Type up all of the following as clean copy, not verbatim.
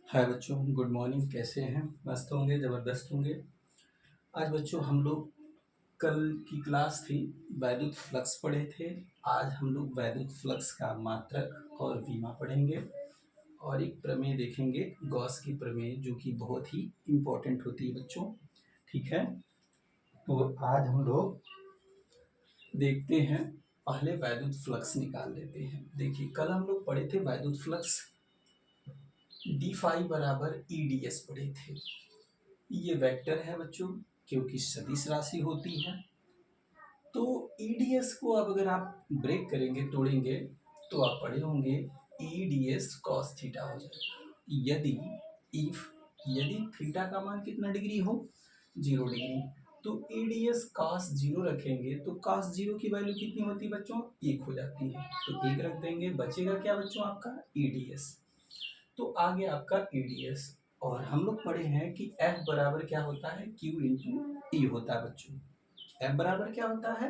हाय बच्चों, good morning. कैसे हैं? मस्त होंगे, ज़बरदस्त होंगे। आज बच्चों हम लोग कल की क्लास थी, वैद्युत फ्लक्स पढ़े थे। आज हम लोग वैद्युत फ्लक्स का मात्रक और विमा पढ़ेंगे और एक प्रमेय देखेंगे, गॉस की प्रमेय, जो कि बहुत ही इम्पोर्टेंट होती है बच्चों। ठीक है, तो आज हम लोग देखते हैं। पहले वैद्युत फ्लक्स निकाल लेते हैं। देखिए, कल हम लोग पढ़े थे वैद्युत फ्लक्स डी फाई बराबर ई डी एस पढ़े थे। ये वेक्टर है बच्चों, क्योंकि सदिश राशि होती है। तो ईडीएस को अब अगर आप ब्रेक करेंगे, तोड़ेंगे, तो आप पढ़े होंगे ईडीएस कॉस थीटा हो जाएगा। यदि इफ यदि थीटा का मान कितना डिग्री हो, 0 डिग्री, तो ईडीएस कॉस 0 रखेंगे तो कॉस 0 की वैल्यू कितनी होती है बच्चों? 1 हो जाती है। तो 1 रख देंगे, बचेगा क्या बच्चों? आपका ईडीएस। तो आ गया आपका ईडीएस। और हम लोग पढ़े हैं कि F बराबर क्या होता है? Q इंटू ई होता है बच्चों। F बराबर क्या होता है?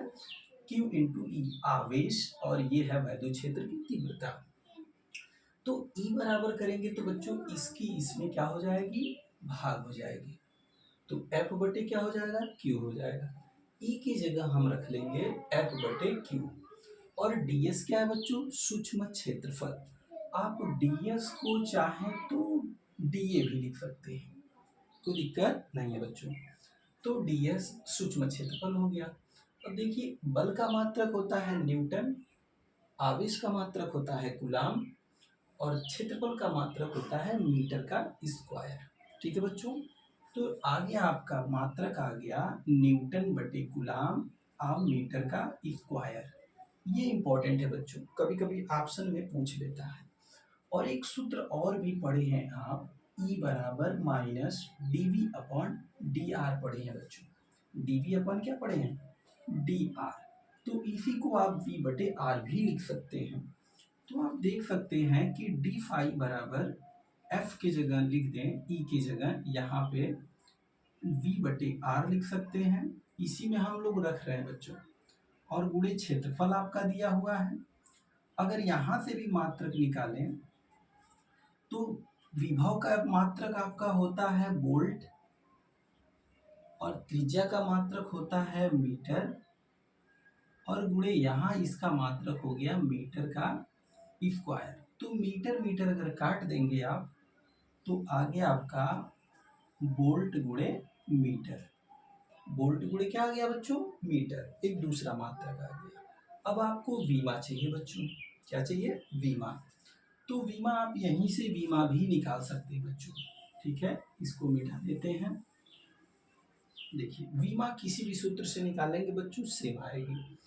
Q इंटू ई, आवेश, और ये है वैद्युत क्षेत्र की तीव्रता। तो E बराबर करेंगे तो बच्चों इसकी इसमें क्या हो जाएगी? भाग हो जाएगी। तो F बटे क्या हो जाएगा? Q हो जाएगा। E की जगह हम रख लेंगे F बटे Q। और ds क्या है बच्चों? सूक्ष्म क्षेत्रफल। आप ds को चाहें तो dA भी लिख सकते हैं, कोई दिक्कत नहीं है बच्चों। तो ds सूक्ष्म क्षेत्रफल हो गया। अब देखिए, बल का मात्रक होता है न्यूटन, आवेश का मात्रक होता है कूलाम, और क्षेत्रफल का मात्रक होता है मीटर का स्क्वायर। ठीक है बच्चों, तो आ गया आपका मात्रक, आ गया न्यूटन बटे कूलाम आप मीटर का स्क्वायर। ये इंपॉर्टेंट है बच्चों, कभी कभी ऑप्शन में पूछ लेता है। और एक सूत्र और भी पढ़े हैं आप, E बराबर minus D V upon D R पढ़े हैं बच्चों। डी वी अपन क्या पढ़े हैं? D R. तो इसी को आप V बटे आर भी लिख सकते हैं। तो आप देख सकते हैं कि डी फाई बराबर F की जगह लिख दें, E की जगह यहाँ पे V बटे आर लिख सकते हैं। इसी में हम लोग रख रहे हैं बच्चों। और गुणे क्षेत्रफल आपका दिया हुआ है। अगर यहाँ से भी मात्रक निकालें तो विभव का मात्रक आपका होता है वोल्ट, और त्रिज्या का मात्रक होता है मीटर, और गुणे यहाँ इसका मात्रक हो गया मीटर का स्क्वायर। तो मीटर मीटर अगर काट देंगे आप, तो आगे आपका वोल्ट गुणे मीटर। वोल्ट गुणे क्या आ गया बच्चों? मीटर। एक दूसरा मात्रक आ गया। अब आपको वीमा चाहिए बच्चों। क्या चाहिए? वीमा। तो वीमा आप यहीं से वीमा भी निकाल सकते हैं बच्चों। ठीक है, इसको मिटा देते हैं। देखिए, वीमा किसी भी सूत्र से निकालेंगे बच्चों, सेम आएगी।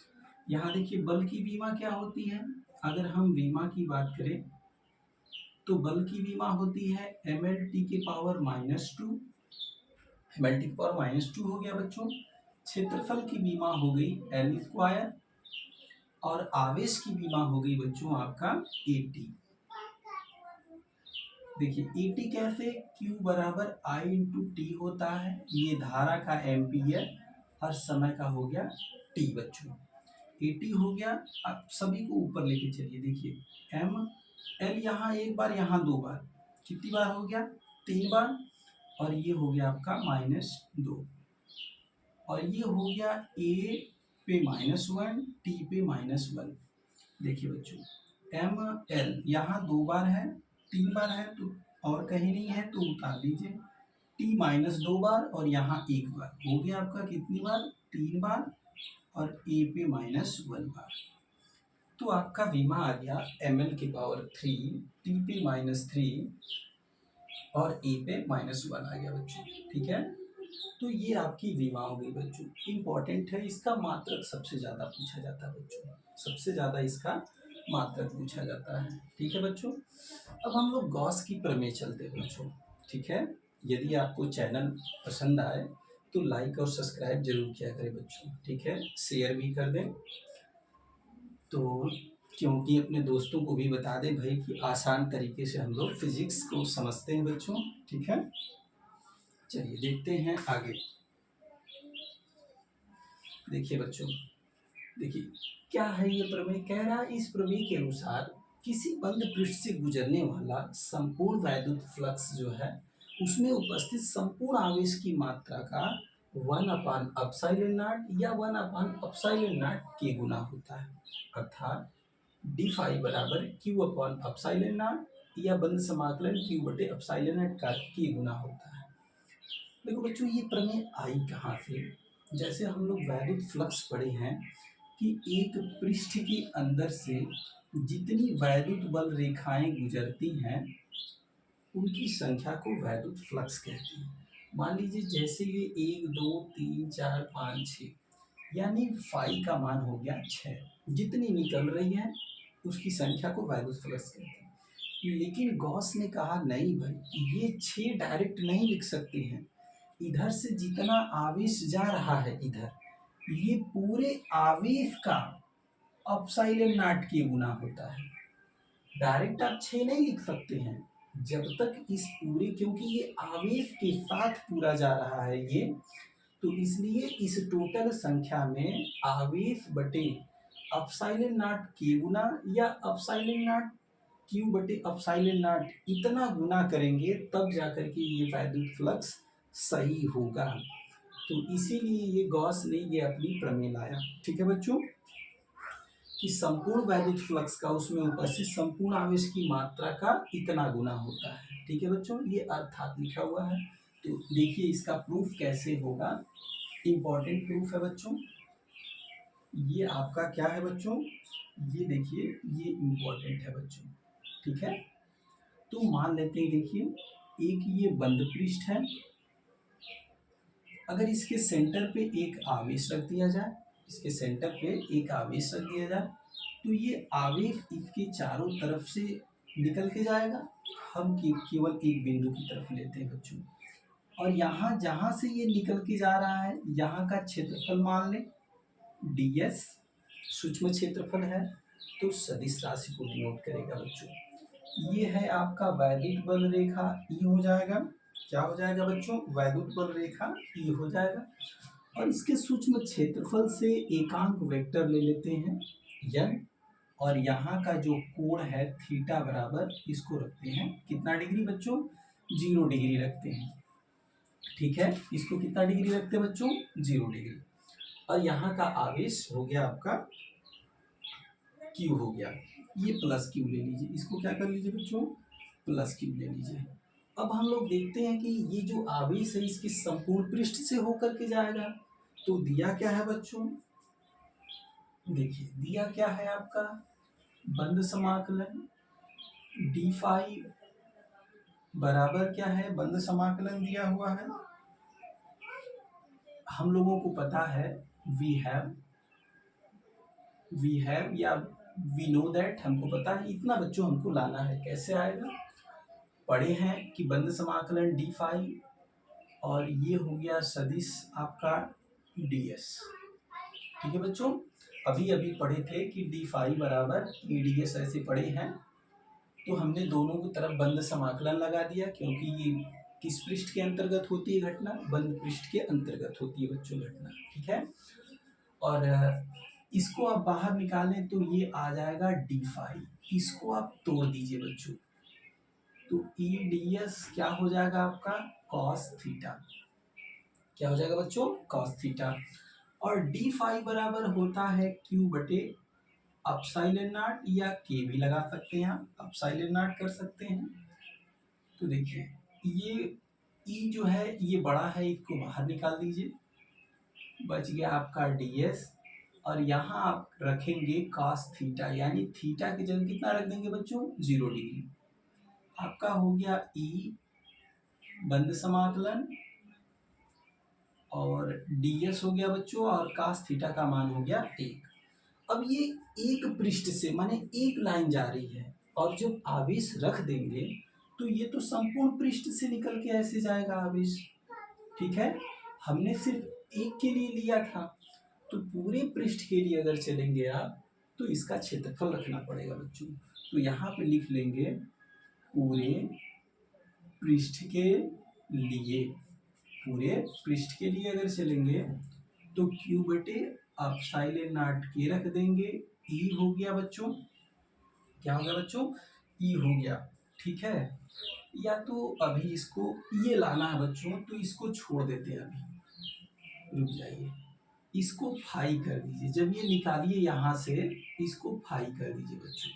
यहाँ देखिए, बल की वीमा क्या होती है? अगर हम वीमा की बात करें तो बल की वीमा होती है ml/t के पावर -2। ml/t के पावर -2 हो गया बच्चों। क्षेत्रफल की बीमा हो गई एल स्क्वायर, और आवेश की बीमा हो गई बच्चों आपका एटी। देखिए, एटी कैसे? Q बराबर I इंटू टी होता है। ये धारा का एम्पियर हर समय का हो गया T बच्चों। एटी हो गया। अब सभी को ऊपर लेके चलिए। देखिए, एम एल यहाँ एक बार, यहाँ दो बार, कितनी बार हो गया? 3 बार। और ये हो गया आपका -2, और ये हो गया ए पे -1, टी पे -1। देखिए बच्चों, एम एल यहाँ 2 बार है, 3 बार है, तो और कहीं नहीं है तो उतार लीजिए। टी -2 बार, और यहाँ 1 बार, हो गया आपका कितनी बार? 3 बार, और ए पे -1 बार। तो आपका वीमा आ गया ml की पावर 3, टी पे -3, और ए पे -1 आ गया बच्चों। ठीक है, तो ये आपकी वीमा हो गई बच्चों। इंपॉर्टेंट है, इसका मात्रक सबसे ज़्यादा पूछा जाता है बच्चों, सबसे ज़्यादा इसका मात्रक पूछा जाता है। ठीक है बच्चों, अब हम लोग गॉस की प्रमेय चलते हैं बच्चों। ठीक है, यदि आपको चैनल पसंद आए तो लाइक और सब्सक्राइब जरूर किया करें बच्चों। ठीक है, शेयर भी कर दें, तो क्योंकि अपने दोस्तों को भी बता दें भाई कि आसान तरीके से हम लोग फिजिक्स को समझते हैं बच्चों। ठीक है, चलिए देखते हैं आगे। देखिए बच्चों, देखिए क्या है ये प्रमेय? कह रहा है, इस प्रमेय के अनुसार किसी बंद पृष्ठ से गुजरने वाला संपूर्ण वैद्युत फ्लक्स जो है उसमें उपस्थित संपूर्ण आवेश की मात्रा का 1/ε0 या 1/ε0 के गुना होता है, अर्थात डी फाई बराबर Q/ε0 या बंद समाकलन Q/ε0 का के गुना होता है। देखो बच्चों, ये प्रमेय आई कहाँ से? जैसे हम लोग वैद्युत फ्लक्स पढ़े हैं कि एक पृष्ठ के अंदर से जितनी वैद्युत बल रेखाएं गुजरती हैं उनकी संख्या को वैद्युत फ्लक्स कहते हैं। मान लीजिए जैसे ये 1 2 3 4 5 6, यानी फाई का मान हो गया 6, जितनी निकल रही है उसकी संख्या को वैद्युत फ्लक्स कहते हैं। लेकिन गॉस ने कहा नहीं भाई, ये 6 डायरेक्ट नहीं लिख सकते हैं, इधर से जितना आवेश जा रहा है इधर, ये पूरे आवेश का अपसाइलन नॉट के गुना होता है। डायरेक्ट आप 6 नहीं लिख सकते हैं, जब तक इस पूरे, क्योंकि ये आवेश के साथ पूरा जा रहा है ये, तो इसलिए इस टोटल संख्या में आवेश बटे अपसाइलन नॉट के गुना या अपसाइलन नॉट Q बटे अपसाइलन नॉट इतना गुना करेंगे तब जाकर के ये वैद्युत फ्लक्स सही होगा। तो इसीलिए ये गॉस ने ये अपनी प्रमेय लाया। ठीक है बच्चों, कि संपूर्ण वैद्युत फ्लक्स का उसमें उपस्थित संपूर्ण आवेश की मात्रा का इतना गुना होता है। ठीक है बच्चों, ये अर्थात लिखा हुआ है। तो देखिए इसका प्रूफ कैसे होगा, इंपॉर्टेंट प्रूफ है बच्चों। ये आपका क्या है बच्चों, ये देखिए ये इंपॉर्टेंट है बच्चों। ठीक है, तो मान लेते हैं, देखिए एक ये बंद पृष्ठ है, अगर इसके सेंटर पे एक आवेश रख दिया जाए, इसके सेंटर पे एक आवेश रख दिया जाए, तो ये आवेश इसके चारों तरफ से निकल के जाएगा। हम केवल एक बिंदु की तरफ लेते हैं बच्चों, और यहाँ जहाँ से ये निकल के जा रहा है यहाँ का क्षेत्रफल मान लें ds, सूक्ष्म क्षेत्रफल है, तो सदिश राशि को डिनोट करेगा बच्चों। ये है आपका वैद्युत बल रेखा E हो जाएगा, क्या हो जाएगा बच्चों, वैद्युत बल रेखा E हो जाएगा। और इसके सूक्ष्म क्षेत्रफल से एकांक वेक्टर ले लेते हैं n, और यहाँ का जो कोण है थीटा बराबर, इसको रखते हैं कितना डिग्री बच्चों, 0 डिग्री रखते हैं। ठीक है, इसको कितना डिग्री रखते हैं बच्चों, 0 डिग्री। और यहाँ का आवेश हो गया आपका Q हो गया, ये प्लस Q ले लीजिए, इसको क्या कर लीजिए बच्चों, प्लस Q ले लीजिए। अब हम लोग देखते हैं कि ये जो आवेश है इसके संपूर्ण पृष्ठ से होकर के जाएगा, तो दिया क्या है बच्चों, देखिए दिया क्या है आपका, बंद समाकलन डी फाई बराबर क्या है, बंद समाकलन दिया हुआ है, हम लोगों को पता है वी हैव या वी नो दैट, हमको पता है, इतना बच्चों हमको लाना है। कैसे आएगा, पढ़े हैं कि बंद समाकलन डी फाई, और ये हो गया सदिश आपका ds। ठीक है बच्चों, अभी अभी पढ़े थे कि डी फाई बराबर ds, ऐसे पढ़े हैं। तो हमने दोनों की तरफ बंद समाकलन लगा दिया, क्योंकि ये किस पृष्ठ के अंतर्गत होती है घटना, बंद पृष्ठ के अंतर्गत होती है बच्चों घटना। ठीक है, और इसको आप बाहर निकालें तो ये आ जाएगा डी फाई, इसको आप तोड़ दीजिए बच्चों, तो ई डी एस क्या हो जाएगा आपका, कॉस थीटा, क्या हो जाएगा बच्चों, कॉस थीटा। और डी फाई बराबर होता है Q बटे अपसाइलन नॉट, या K भी लगा सकते हैं आप, अपसाइलन नॉट कर सकते हैं। तो देखिए ये E जो है ये बड़ा है, इसको बाहर निकाल दीजिए, बच गया आपका ds, और यहाँ आप रखेंगे cos थीटा, यानी थीटा की जगह कितना रख देंगे बच्चों, 0 डिग्री। आपका हो गया E बंद समाकलन, और ds हो गया बच्चों, और cos थीटा का मान हो गया 1। अब ये एक पृष्ठ से माने एक लाइन जा रही है, और जब आवेश रख देंगे तो ये तो संपूर्ण पृष्ठ से निकल के ऐसे जाएगा आवेश। ठीक है, हमने सिर्फ एक के लिए लिया था, तो पूरे पृष्ठ के लिए अगर चलेंगे आप तो इसका क्षेत्रफल रखना पड़ेगा बच्चों। तो यहाँ पे लिख लेंगे पूरे पृष्ठ के लिए, पूरे पृष्ठ के लिए अगर चलेंगे तो Q बटे अपसाइलन नॉट के रख देंगे, E हो गया बच्चों, क्या हो गया बच्चों, ई हो गया, ठीक है। या तो अभी इसको ये लाना है बच्चों, तो इसको छोड़ देते हैं, अभी रुक जाइए, इसको फाई कर दीजिए, जब ये निकालिए यहाँ से इसको फाई कर दीजिए बच्चों,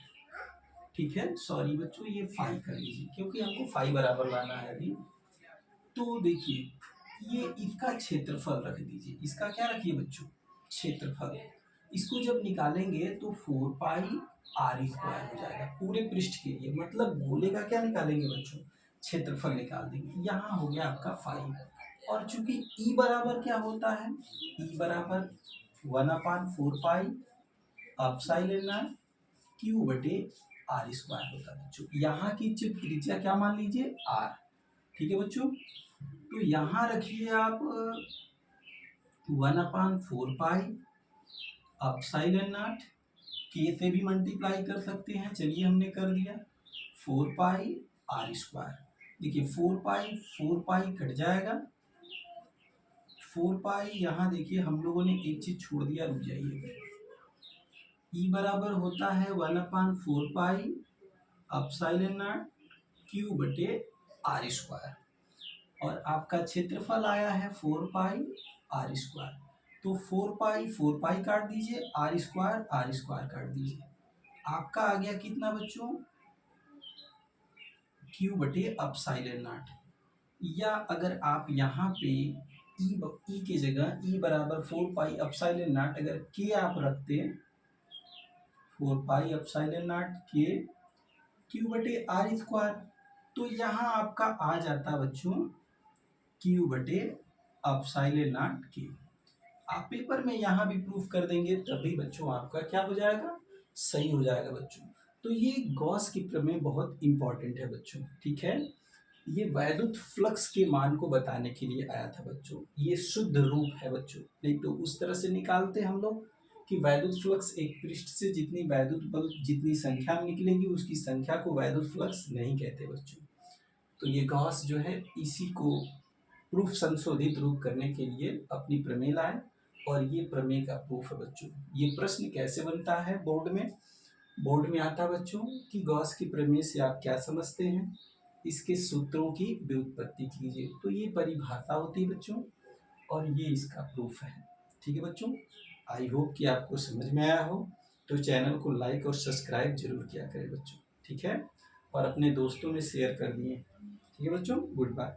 ठीक है। सॉरी बच्चों, ये फाई कर लीजिए क्योंकि हमको फाई बराबर लाना है अभी। तो देखिए ये इसका क्षेत्रफल रख दीजिए, इसका क्या रखिए बच्चों, क्षेत्रफल। इसको जब निकालेंगे तो 4 पाई आर स्क्वायर हो जाएगा पूरे पृष्ठ के लिए, मतलब गोले का क्या निकालेंगे बच्चों, क्षेत्रफल निकाल देंगे। यहाँ हो गया आपका 5, और चूंकि ई बराबर क्या होता है, ई बराबर 1/4 पाई अपसाइलन क्यू बटे आर स्क्वायर होता है बच्चों। यहाँ की त्रिज्या क्या मान लीजिए, आर, ठीक है बच्चों। तो यहाँ रखिए आप 1/4 पाई अपसाइलन नॉट, के से भी मल्टीप्लाई कर सकते हैं, चलिए हमने कर दिया, 4 पाई आर स्क्वायर। देखिए 4 पाई कट जाएगा, 4 पाई यहाँ देखिए हम लोगों ने एक चीज छोड़ दिया, रुक जाइए, ई बराबर होता है 1/4 पाई अपसाइलन नॉट क्यू बटे आर स्क्वायर, और आपका क्षेत्रफल आया है 4 पाई आर स्क्वायर। तो 4 पाई काट दीजिए, आर स्क्वायर काट दीजिए, आपका आ गया कितना बच्चों, क्यू बटे अपसाइलन नॉट। या अगर आप यहाँ पे ई के जगह ई बराबर 4 पाई अपसाइलन नॉट अगर के आप रखते, 4 पाई अपसाइलन नॉट के क्यू बटे आर स्क्वायर, तो यहाँ आपका आ जाता बच्चों क्यू बटे अपसाइलन नॉट के। आप पेपर में यहाँ भी प्रूफ कर देंगे तभी बच्चों आपका क्या हो जाएगा, सही हो जाएगा बच्चों। तो ये गॉस की प्रमेय बहुत इंपॉर्टेंट है बच्चों, ठीक है। ये वैद्युत फ्लक्स के मान को बताने के लिए आया था बच्चों, ये शुद्ध रूप है बच्चों, नहीं तो उस तरह से निकालते हम लोग कि वैद्युत फ्लक्स एक पृष्ठ से जितनी वैद्युत बल्ब जितनी संख्या में निकलेंगी उसकी संख्या को वैद्युत फ्लक्स नहीं कहते बच्चों। तो ये गॉस जो है इसी को प्रूफ संशोधित रूप करने के लिए अपनी प्रमेय लाए, और ये प्रमेय का प्रूफ है बच्चों। ये प्रश्न कैसे बनता है बोर्ड में आता है बच्चों कि गॉस की प्रमेय से आप क्या समझते हैं, इसके सूत्रों की व्युत्पत्ति कीजिए। तो ये परिभाषा होती है बच्चों, और ये इसका प्रूफ है, ठीक है बच्चों। आई होप कि आपको समझ में आया हो, तो चैनल को लाइक और सब्सक्राइब जरूर किया करें बच्चों, ठीक है, और अपने दोस्तों में शेयर कर दिए, ठीक है बच्चों। Good bye.